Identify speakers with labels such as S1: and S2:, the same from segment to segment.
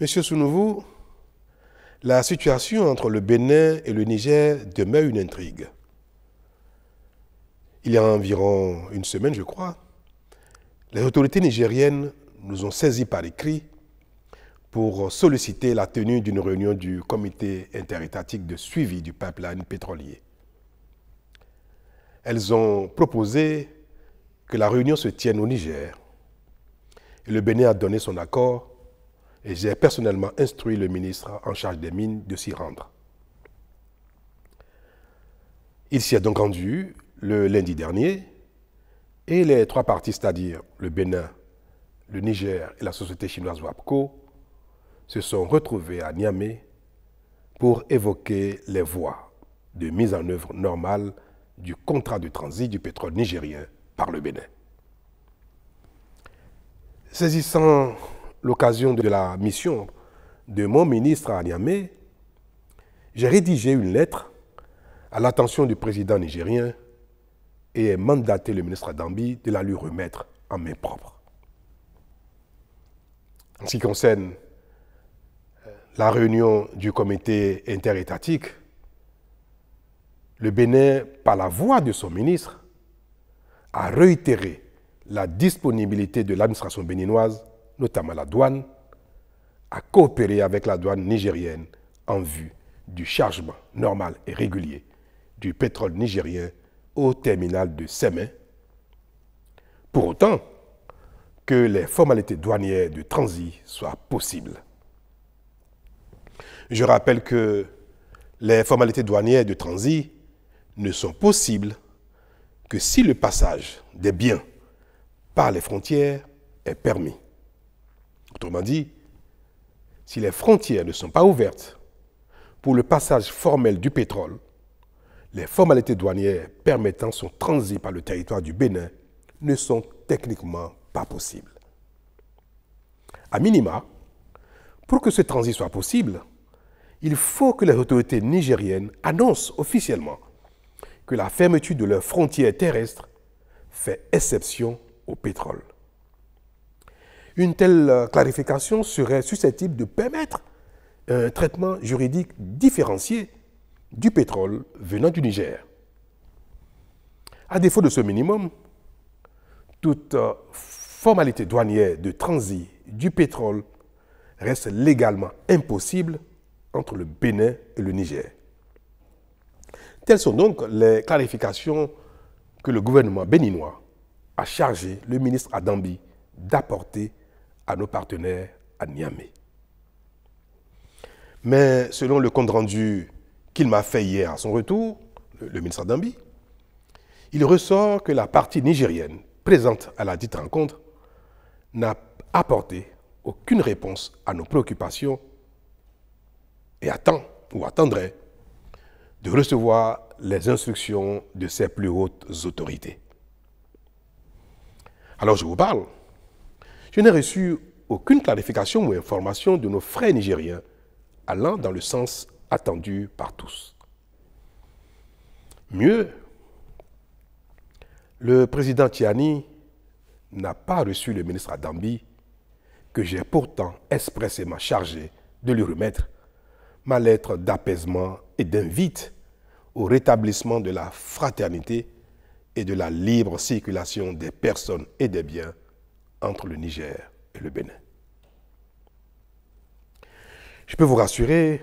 S1: Monsieur Sounouvou, la situation entre le Bénin et le Niger demeure une intrigue. Il y a environ une semaine, je crois, les autorités nigériennes nous ont saisis par écrit pour solliciter la tenue d'une réunion du comité interétatique de suivi du pipeline pétrolier. Elles ont proposé que la réunion se tienne au Niger. Et le Bénin a donné son accord et j'ai personnellement instruit le ministre en charge des mines de s'y rendre. Il s'y est donc rendu le lundi dernier et les trois parties, c'est-à-dire le Bénin, le Niger et la société chinoise WAPCO, se sont retrouvés à Niamey pour évoquer les voies de mise en œuvre normale du contrat de transit du pétrole nigérien par le Bénin. Saisissant l'occasion de la mission de mon ministre à Niamey, j'ai rédigé une lettre à l'attention du président nigérien et ai mandaté le ministre Adambi de la lui remettre en main propre. En ce qui concerne la réunion du comité interétatique, le Bénin, par la voix de son ministre, a réitéré la disponibilité de l'administration béninoise, notamment la douane, à coopérer avec la douane nigérienne en vue du chargement normal et régulier du pétrole nigérien au terminal de Sémé, pour autant que les formalités douanières de transit soient possibles. Je rappelle que les formalités douanières de transit ne sont possibles que si le passage des biens par les frontières est permis. Autrement dit, si les frontières ne sont pas ouvertes pour le passage formel du pétrole, les formalités douanières permettant son transit par le territoire du Bénin ne sont techniquement pas possibles. A minima, pour que ce transit soit possible, il faut que les autorités nigériennes annoncent officiellement que la fermeture de leurs frontières terrestres fait exception au pétrole. Une telle clarification serait susceptible de permettre un traitement juridique différencié du pétrole venant du Niger. À défaut de ce minimum, toute formalité douanière de transit du pétrole reste légalement impossible entre le Bénin et le Niger. Telles sont donc les clarifications que le gouvernement béninois a chargé le ministre Adambi d'apporter à nos partenaires à Niamey. Mais selon le compte-rendu qu'il m'a fait hier à son retour, le ministre Adambi, il ressort que la partie nigérienne présente à la dite rencontre n'a apporté aucune réponse à nos préoccupations et attend ou attendrait de recevoir les instructions de ses plus hautes autorités. Alors je vous parle. Je n'ai reçu aucune clarification ou information de nos frères nigériens allant dans le sens attendu par tous. Mieux, le président Tiani n'a pas reçu le ministre Adambi, que j'ai pourtant expressément chargé de lui remettre ma lettre d'apaisement et d'invite au rétablissement de la fraternité et de la libre circulation des personnes et des biens entre le Niger et le Bénin. Je peux vous rassurer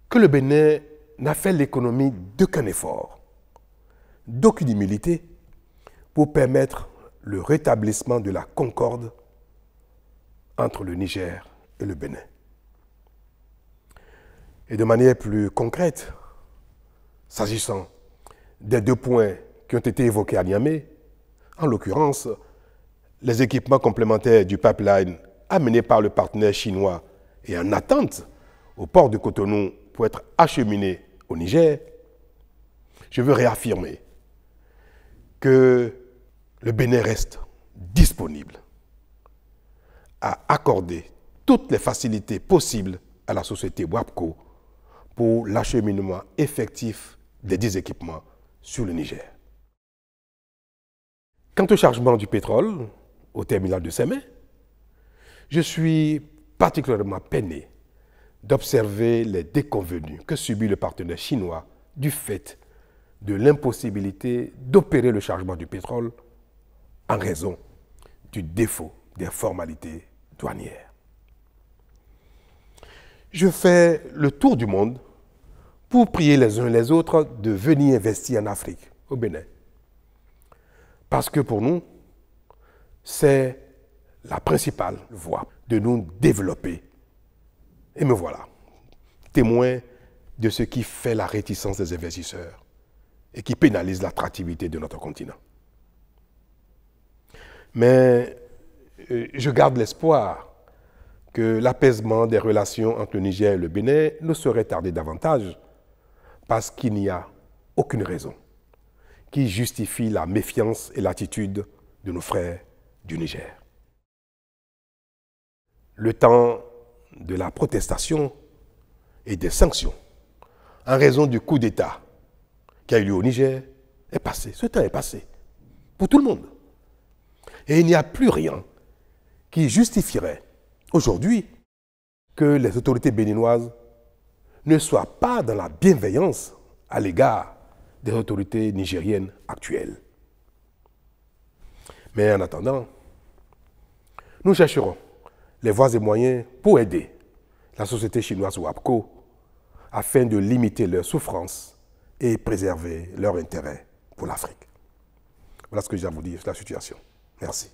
S1: que le Bénin n'a fait l'économie d'aucun effort, d'aucune humilité pour permettre le rétablissement de la concorde entre le Niger et le Bénin. Et de manière plus concrète, s'agissant des deux points qui ont été évoqués à Niamey, en l'occurrence, les équipements complémentaires du pipeline amenés par le partenaire chinois et en attente au port de Cotonou pour être acheminés au Niger, je veux réaffirmer que le Bénin reste disponible à accorder toutes les facilités possibles à la société WAPCO pour l'acheminement effectif des 10 équipements sur le Niger. Quant au chargement du pétrole au terminal de Sémé, je suis particulièrement peiné d'observer les déconvenues que subit le partenaire chinois du fait de l'impossibilité d'opérer le chargement du pétrole en raison du défaut des formalités douanières. Je fais le tour du monde pour prier les uns les autres de venir investir en Afrique, au Bénin. Parce que pour nous, c'est la principale voie de nous développer. Et me voilà, témoin de ce qui fait la réticence des investisseurs et qui pénalise l'attractivité de notre continent. Mais je garde l'espoir que l'apaisement des relations entre le Niger et le Bénin ne saurait tarder davantage parce qu'il n'y a aucune raison qui justifie la méfiance et l'attitude de nos frères du Niger. Le temps de la protestation et des sanctions en raison du coup d'État qui a eu lieu au Niger est passé. Ce temps est passé pour tout le monde. Et il n'y a plus rien qui justifierait aujourd'hui que les autorités béninoises ne soient pas dans la bienveillance à l'égard des autorités nigériennes actuelles. Mais en attendant, nous chercherons les voies et moyens pour aider la société chinoise WAPCO afin de limiter leurs souffrances et préserver leur intérêt pour l'Afrique. Voilà ce que j'ai à vous dire sur la situation. Merci.